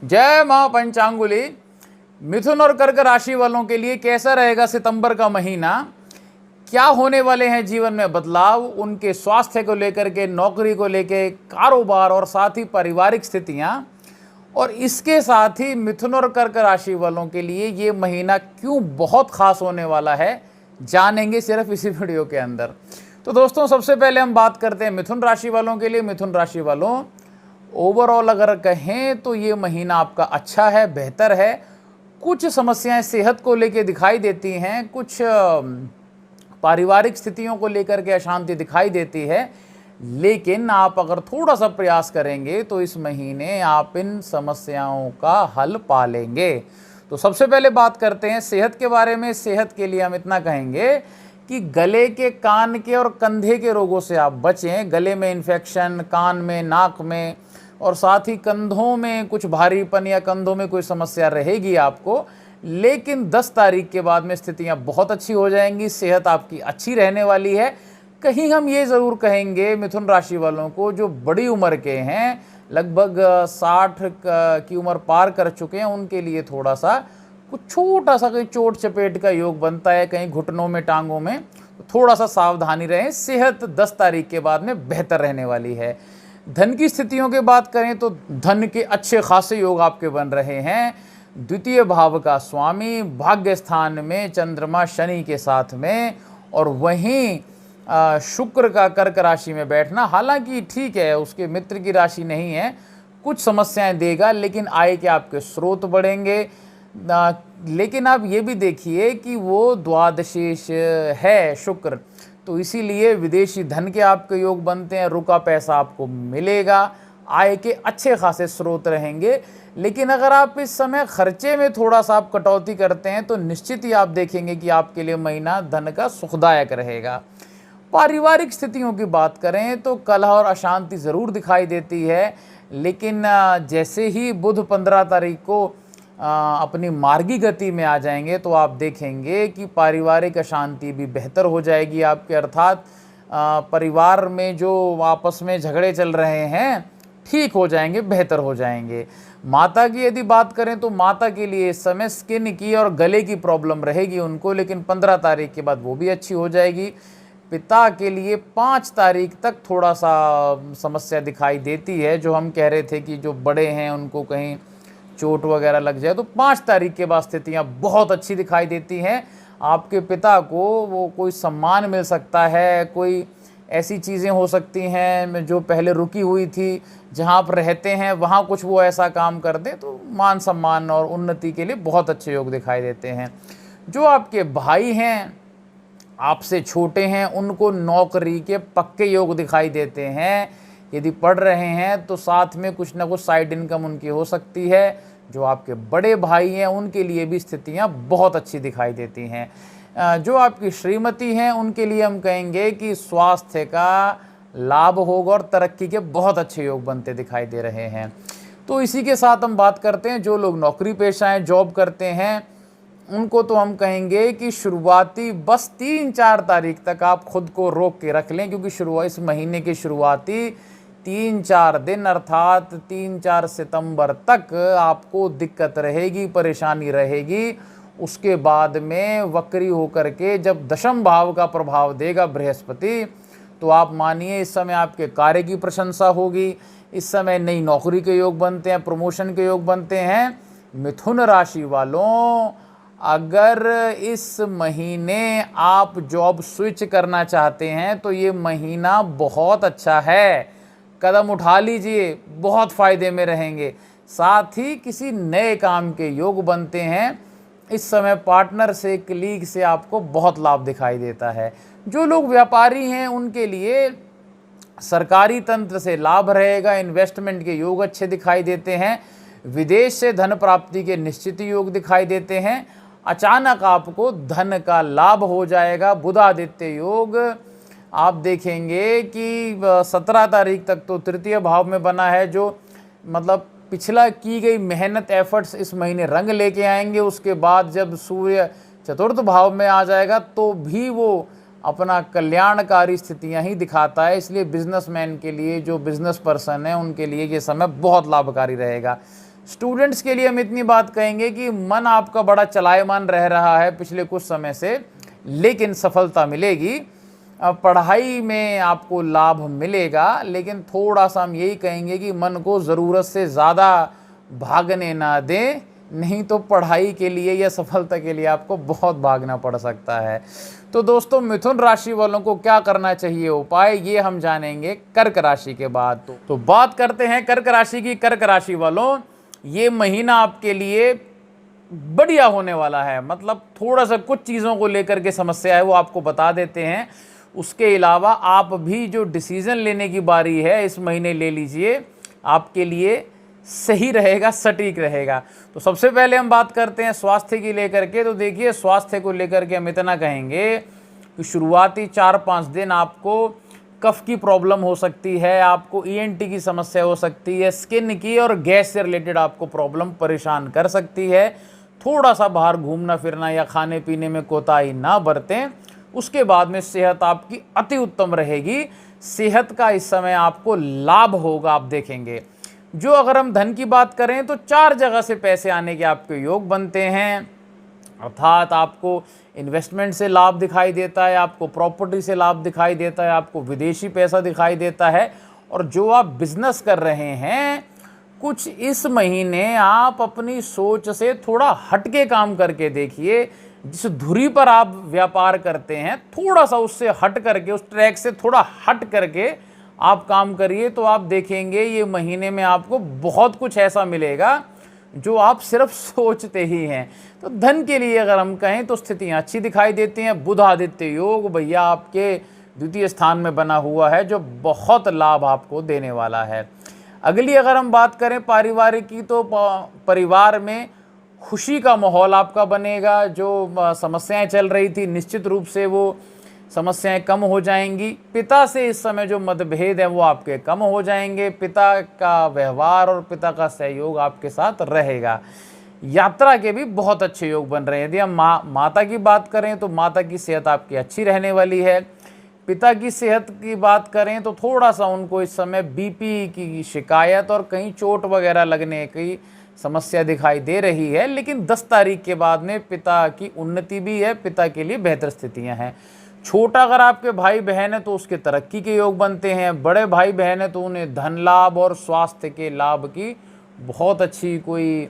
जय मां पंचांगुली। मिथुन और कर्क राशि वालों के लिए कैसा रहेगा सितंबर का महीना, क्या होने वाले हैं जीवन में बदलाव, उनके स्वास्थ्य को लेकर के, नौकरी को लेकर, कारोबार और साथ ही पारिवारिक स्थितियां, और इसके साथ ही मिथुन और कर्क राशि वालों के लिए ये महीना क्यों बहुत खास होने वाला है, जानेंगे सिर्फ इसी वीडियो के अंदर। तो दोस्तों, सबसे पहले हम बात करते हैं मिथुन राशि वालों के लिए। मिथुन राशि वालों, ओवरऑल अगर कहें तो ये महीना आपका अच्छा है, बेहतर है। कुछ समस्याएं सेहत को लेकर दिखाई देती हैं, कुछ पारिवारिक स्थितियों को लेकर के अशांति दिखाई देती है, लेकिन आप अगर थोड़ा सा प्रयास करेंगे तो इस महीने आप इन समस्याओं का हल पा लेंगे। तो सबसे पहले बात करते हैं सेहत के बारे में। सेहत के लिए हम इतना कहेंगे कि गले के, कान के और कंधे के रोगों से आप बचें। गले में इन्फेक्शन, कान में, नाक में और साथ ही कंधों में कुछ भारीपन या कंधों में कोई समस्या रहेगी आपको, लेकिन 10 तारीख के बाद में स्थितियां बहुत अच्छी हो जाएंगी, सेहत आपकी अच्छी रहने वाली है। कहीं हम ये ज़रूर कहेंगे मिथुन राशि वालों को जो बड़ी उम्र के हैं, लगभग 60 की उम्र पार कर चुके हैं, उनके लिए थोड़ा सा कुछ छोटा सा कहीं चोट चपेट का योग बनता है, कहीं घुटनों में, टांगों में, तो थोड़ा सा सावधानी रहें। सेहत 10 तारीख के बाद में बेहतर रहने वाली है। धन की स्थितियों की बात करें तो धन के अच्छे खासे योग आपके बन रहे हैं। द्वितीय भाव का स्वामी भाग्य स्थान में चंद्रमा शनि के साथ में, और वहीं शुक्र का कर्क राशि में बैठना, हालांकि ठीक है, उसके मित्र की राशि नहीं है, कुछ समस्याएं देगा, लेकिन आय के आपके स्रोत बढ़ेंगे। लेकिन आप ये भी देखिए कि वो द्वादशेष है शुक्र, तो इसीलिए विदेशी धन के आपके योग बनते हैं, रुका पैसा आपको मिलेगा, आय के अच्छे खासे स्रोत रहेंगे। लेकिन अगर आप इस समय खर्चे में थोड़ा सा आप कटौती करते हैं तो निश्चित ही आप देखेंगे कि आपके लिए महीना धन का सुखदायक रहेगा। पारिवारिक स्थितियों की बात करें तो कलह और अशांति ज़रूर दिखाई देती है, लेकिन जैसे ही बुध 15 तारीख को अपनी मार्गी गति में आ जाएंगे तो आप देखेंगे कि पारिवारिक अशांति भी बेहतर हो जाएगी आपके, अर्थात परिवार में जो आपस में झगड़े चल रहे हैं ठीक हो जाएंगे, बेहतर हो जाएंगे। माता की यदि बात करें तो माता के लिए इस समय स्किन की और गले की प्रॉब्लम रहेगी उनको, लेकिन 15 तारीख के बाद वो भी अच्छी हो जाएगी। पिता के लिए 5 तारीख तक थोड़ा सा समस्या दिखाई देती है, जो हम कह रहे थे कि जो बड़े हैं उनको कहीं चोट वगैरह लग जाए, तो 5 तारीख के बाद स्थितियां बहुत अच्छी दिखाई देती हैं। आपके पिता को वो कोई सम्मान मिल सकता है, कोई ऐसी चीज़ें हो सकती हैं जो पहले रुकी हुई थी, जहां आप रहते हैं वहां कुछ वो ऐसा काम कर दे तो मान सम्मान और उन्नति के लिए बहुत अच्छे योग दिखाई देते हैं। जो आपके भाई हैं, आपसे छोटे हैं, उनको नौकरी के पक्के योग दिखाई देते हैं। यदि पढ़ रहे हैं तो साथ में कुछ ना कुछ साइड इनकम उनकी हो सकती है। जो आपके बड़े भाई हैं उनके लिए भी स्थितियां बहुत अच्छी दिखाई देती हैं। जो आपकी श्रीमती हैं उनके लिए हम कहेंगे कि स्वास्थ्य का लाभ होगा और तरक्की के बहुत अच्छे योग बनते दिखाई दे रहे हैं। तो इसी के साथ हम बात करते हैं जो लोग नौकरी पेशा हैं, जॉब करते हैं, उनको तो हम कहेंगे कि शुरुआती बस 3-4 तारीख तक आप खुद को रोक के रख लें, क्योंकि इस महीने के शुरुआती 3-4 दिन अर्थात 3-4 सितंबर तक आपको दिक्कत रहेगी, परेशानी रहेगी। उसके बाद में वक्री होकर के जब दशम भाव का प्रभाव देगा बृहस्पति, तो आप मानिए इस समय आपके कार्य की प्रशंसा होगी। इस समय नई नौकरी के योग बनते हैं, प्रमोशन के योग बनते हैं। मिथुन राशि वालों, अगर इस महीने आप जॉब स्विच करना चाहते हैं तो ये महीना बहुत अच्छा है, कदम उठा लीजिए, बहुत फायदे में रहेंगे। साथ ही किसी नए काम के योग बनते हैं। इस समय पार्टनर से, कलीग से आपको बहुत लाभ दिखाई देता है। जो लोग व्यापारी हैं उनके लिए सरकारी तंत्र से लाभ रहेगा, इन्वेस्टमेंट के योग अच्छे दिखाई देते हैं। विदेश से धन प्राप्ति के निश्चित योग दिखाई देते हैं। अचानक आपको धन का लाभ हो जाएगा। बुधादित्य योग आप देखेंगे कि 17 तारीख तक तो तृतीय भाव में बना है, जो मतलब पिछला की गई मेहनत, एफर्ट्स इस महीने रंग लेके आएंगे। उसके बाद जब सूर्य चतुर्थ भाव में आ जाएगा तो भी वो अपना कल्याणकारी स्थितियां ही दिखाता है। इसलिए बिजनेसमैन के लिए, जो बिजनेस पर्सन है, उनके लिए ये समय बहुत लाभकारी रहेगा। स्टूडेंट्स के लिए हम इतनी बात कहेंगे कि मन आपका बड़ा चलायमान रह रहा है पिछले कुछ समय से, लेकिन सफलता मिलेगी। पढ़ाई में आपको लाभ मिलेगा, लेकिन थोड़ा सा हम यही कहेंगे कि मन को ज़रूरत से ज़्यादा भागने ना दें, नहीं तो पढ़ाई के लिए या सफलता के लिए आपको बहुत भागना पड़ सकता है। तो दोस्तों, मिथुन राशि वालों को क्या करना चाहिए उपाय, ये हम जानेंगे कर्क राशि के बाद। तो बात करते हैं कर्क राशि की। कर्क राशि वालों, ये महीना आपके लिए बढ़िया होने वाला है। मतलब थोड़ा सा कुछ चीज़ों को लेकर के समस्या है, वो आपको बता देते हैं। उसके अलावा आप भी जो डिसीज़न लेने की बारी है इस महीने ले लीजिए, आपके लिए सही रहेगा, सटीक रहेगा। तो सबसे पहले हम बात करते हैं स्वास्थ्य की लेकर के। तो देखिए, स्वास्थ्य को लेकर के हम इतना कहेंगे कि शुरुआती 4-5 दिन आपको कफ की प्रॉब्लम हो सकती है, आपको ईएनटी की समस्या हो सकती है, स्किन की और गैस से रिलेटेड आपको प्रॉब्लम परेशान कर सकती है। थोड़ा सा बाहर घूमना फिरना या खाने पीने में कोताही ना बरतें। उसके बाद में सेहत आपकी अति उत्तम रहेगी। सेहत का इस समय आपको लाभ होगा, आप देखेंगे। जो अगर हम धन की बात करें तो 4 जगह से पैसे आने के आपके योग बनते हैं। अर्थात आपको इन्वेस्टमेंट से लाभ दिखाई देता है, आपको प्रॉपर्टी से लाभ दिखाई देता है, आपको विदेशी पैसा दिखाई देता है। और जो आप बिजनेस कर रहे हैं, कुछ इस महीने आप अपनी सोच से थोड़ा हटके काम करके देखिए। जिस धुरी पर आप व्यापार करते हैं, थोड़ा सा उससे हट करके, उस ट्रैक से थोड़ा हट करके आप काम करिए, तो आप देखेंगे ये महीने में आपको बहुत कुछ ऐसा मिलेगा जो आप सिर्फ सोचते ही हैं। तो धन के लिए अगर हम कहें तो स्थितियां अच्छी दिखाई देती हैं। बुध आदित्य योग भैया आपके द्वितीय स्थान में बना हुआ है, जो बहुत लाभ आपको देने वाला है। अगली अगर हम बात करें पारिवारिक की, तो परिवार में खुशी का माहौल आपका बनेगा। जो समस्याएं चल रही थी, निश्चित रूप से वो समस्याएं कम हो जाएंगी। पिता से इस समय जो मतभेद है वो आपके कम हो जाएंगे। पिता का व्यवहार और पिता का सहयोग आपके साथ रहेगा। यात्रा के भी बहुत अच्छे योग बन रहे हैं। यदि हम माता की बात करें तो माता की सेहत आपकी अच्छी रहने वाली है। पिता की सेहत की बात करें तो थोड़ा सा उनको इस समय बीपी की शिकायत और कहीं चोट वगैरह लगने की समस्या दिखाई दे रही है, लेकिन 10 तारीख के बाद में पिता की उन्नति भी है, पिता के लिए बेहतर स्थितियां हैं। छोटा अगर आपके भाई बहन है तो उसके तरक्की के योग बनते हैं। बड़े भाई बहन है तो उन्हें धन लाभ और स्वास्थ्य के लाभ की बहुत अच्छी कोई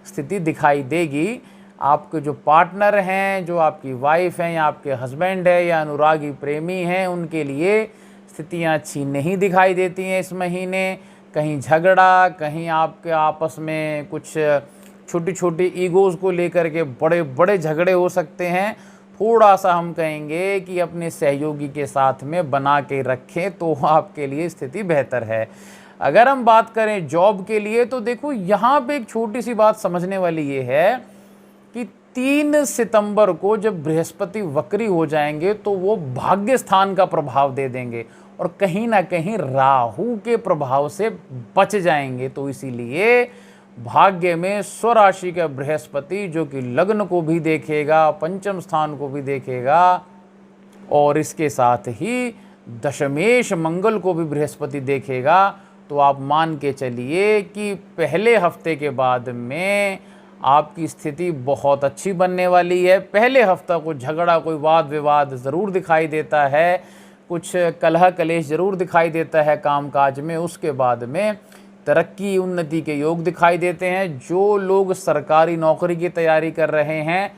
स्थिति दिखाई देगी। आपके जो पार्टनर हैं, जो आपकी वाइफ हैं या आपके हस्बैंड है या अनुरागी प्रेमी हैं, उनके लिए स्थितियां अच्छी नहीं दिखाई देती हैं इस महीने। कहीं झगड़ा, कहीं आपके आपस में कुछ छोटी छोटी ईगोज़ को लेकर के बड़े बड़े झगड़े हो सकते हैं। थोड़ा सा हम कहेंगे कि अपने सहयोगी के साथ में बना के रखें तो आपके लिए स्थिति बेहतर है। अगर हम बात करें जॉब के लिए, तो देखो यहाँ पे एक छोटी सी बात समझने वाली ये है कि 3 सितंबर को जब बृहस्पति वक्री हो जाएंगे तो वो भाग्य स्थान का प्रभाव दे देंगे और कहीं ना कहीं राहु के प्रभाव से बच जाएंगे। तो इसीलिए भाग्य में स्वराशि का बृहस्पति, जो कि लग्न को भी देखेगा, पंचम स्थान को भी देखेगा, और इसके साथ ही दशमेश मंगल को भी बृहस्पति देखेगा, तो आप मान के चलिए कि पहले हफ्ते के बाद में आपकी स्थिति बहुत अच्छी बनने वाली है। पहले हफ्ता को झगड़ा, कोई वाद विवाद ज़रूर दिखाई देता है, कुछ कलह कलेश ज़रूर दिखाई देता है कामकाज में। उसके बाद में तरक्की उन्नति के योग दिखाई देते हैं। जो लोग सरकारी नौकरी की तैयारी कर रहे हैं,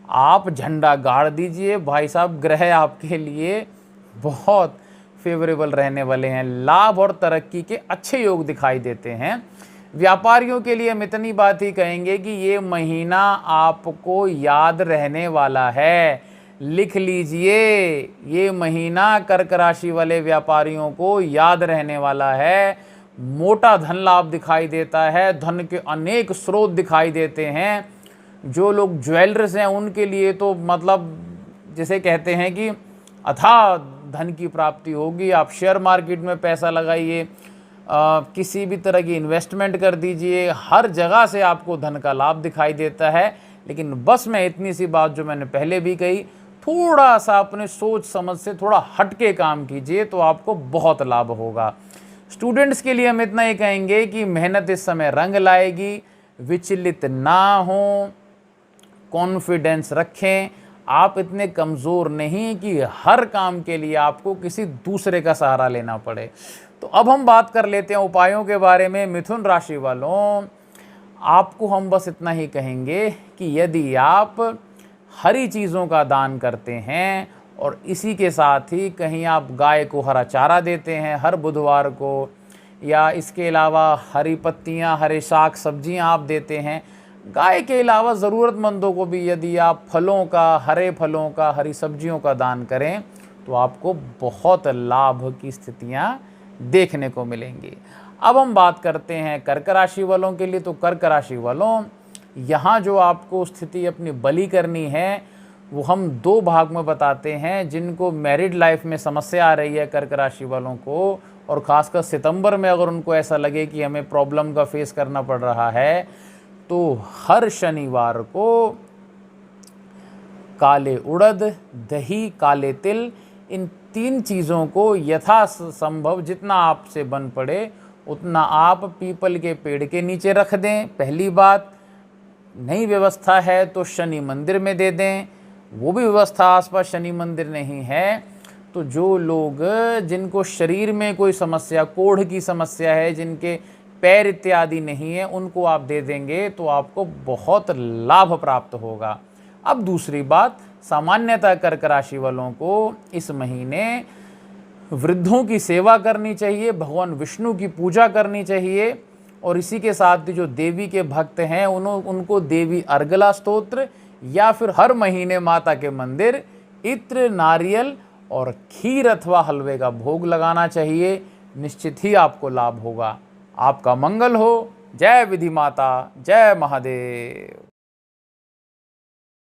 आप झंडा गाड़ दीजिए भाई साहब, ग्रह आपके लिए बहुत फेवरेबल रहने वाले हैं। लाभ और तरक्की के अच्छे योग दिखाई देते हैं। व्यापारियों के लिए हम इतनी बात ही कहेंगे कि ये महीना आपको याद रहने वाला है। लिख लीजिए, ये महीना कर्क राशि वाले व्यापारियों को याद रहने वाला है। मोटा धन लाभ दिखाई देता है, धन के अनेक स्रोत दिखाई देते हैं। जो लोग ज्वेलर्स हैं उनके लिए तो मतलब जिसे कहते हैं कि अथाह धन की प्राप्ति होगी। आप शेयर मार्केट में पैसा लगाइए, किसी भी तरह की इन्वेस्टमेंट कर दीजिए, हर जगह से आपको धन का लाभ दिखाई देता है। लेकिन बस मैं इतनी सी बात जो मैंने पहले भी कही, थोड़ा सा अपने सोच समझ से थोड़ा हटके काम कीजिए तो आपको बहुत लाभ होगा। स्टूडेंट्स के लिए हम इतना ही कहेंगे कि मेहनत इस समय रंग लाएगी। विचलित ना हो, कॉन्फिडेंस रखें। आप इतने कमज़ोर नहीं कि हर काम के लिए आपको किसी दूसरे का सहारा लेना पड़े। तो अब हम बात कर लेते हैं उपायों के बारे में। मिथुन राशि वालों, आपको हम बस इतना ही कहेंगे कि यदि आप हरी चीज़ों का दान करते हैं और इसी के साथ ही कहीं आप गाय को हरा चारा देते हैं हर बुधवार को, या इसके अलावा हरी पत्तियां, हरे साग सब्जियां आप देते हैं, गाय के अलावा ज़रूरतमंदों को भी यदि आप फलों का, हरे फलों का, हरी सब्जियों का दान करें तो आपको बहुत लाभ की स्थितियां देखने को मिलेंगी। अब हम बात करते हैं कर्क राशि वालों के लिए। तो कर्क राशि वालों, यहाँ जो आपको स्थिति अपनी बली करनी है वो हम दो भाग में बताते हैं। जिनको मैरिड लाइफ में समस्या आ रही है कर्क राशि वालों को, और ख़ासकर सितंबर में अगर उनको ऐसा लगे कि हमें प्रॉब्लम का फेस करना पड़ रहा है, तो हर शनिवार को काले उड़द, दही, काले तिल, इन 3 चीज़ों को यथासंभव जितना आपसे बन पड़े उतना आप पीपल के पेड़ के नीचे रख दें। पहली बात, नहीं व्यवस्था है तो शनि मंदिर में दे दें। वो भी व्यवस्था आसपास शनि मंदिर नहीं है तो जो लोग, जिनको शरीर में कोई समस्या, कोढ़ की समस्या है, जिनके पैर इत्यादि नहीं है, उनको आप दे देंगे तो आपको बहुत लाभ प्राप्त होगा। अब दूसरी बात, सामान्यतः कर्क राशि वालों को इस महीने वृद्धों की सेवा करनी चाहिए, भगवान विष्णु की पूजा करनी चाहिए, और इसी के साथ जो देवी के भक्त हैं उनको देवी अर्गला स्तोत्र या फिर हर महीने माता के मंदिर इत्र, नारियल और खीर अथवा हलवे का भोग लगाना चाहिए। निश्चित ही आपको लाभ होगा। आपका मंगल हो। जय विधि माता, जय महादेव।